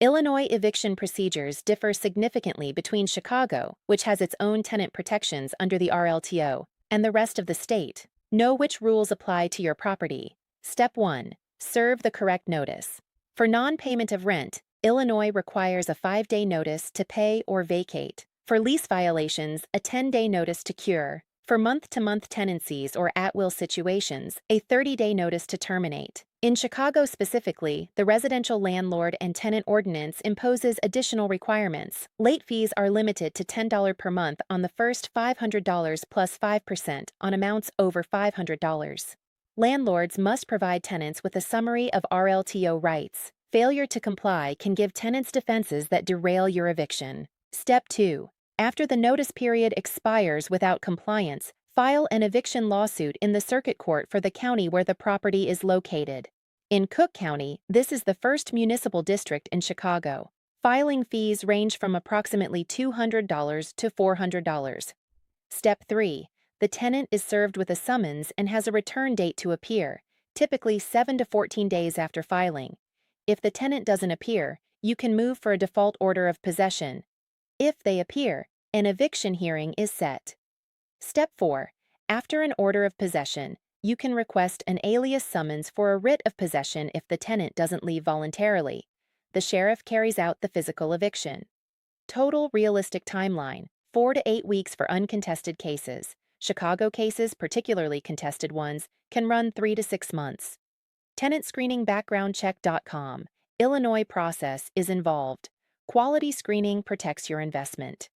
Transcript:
Illinois eviction procedures differ significantly between Chicago, which has its own tenant protections under the RLTO, and the rest of the state. Know which rules apply to your property. Step 1. Serve the correct notice. For non-payment of rent, Illinois requires a 5-day notice to pay or vacate. For lease violations, a 10-day notice to cure. For month-to-month tenancies or at-will situations, a 30-day notice to terminate. In Chicago specifically, the Residential Landlord and Tenant Ordinance imposes additional requirements. Late fees are limited to $10 per month on the first $500 plus 5% on amounts over $500. Landlords must provide tenants with a summary of RLTO rights. Failure to comply can give tenants defenses that derail your eviction. Step 2. After the notice period expires without compliance, file an eviction lawsuit in the circuit court for the county where the property is located. In Cook County, this is the first municipal district in Chicago. Filing fees range from approximately $200 to $400. Step 3. The tenant is served with a summons and has a return date to appear, typically 7 to 14 days after filing. If the tenant doesn't appear, you can move for a default order of possession. If they appear, an eviction hearing is set. Step 4. After an order of possession, you can request an alias summons for a writ of possession if the tenant doesn't leave voluntarily. The sheriff carries out the physical eviction. Total realistic timeline: 4 to 8 weeks for uncontested cases. Chicago cases, particularly contested ones, can run 3 to 6 months. TenantScreeningBackgroundCheck.com. Illinois process is involved. Quality screening protects your investment.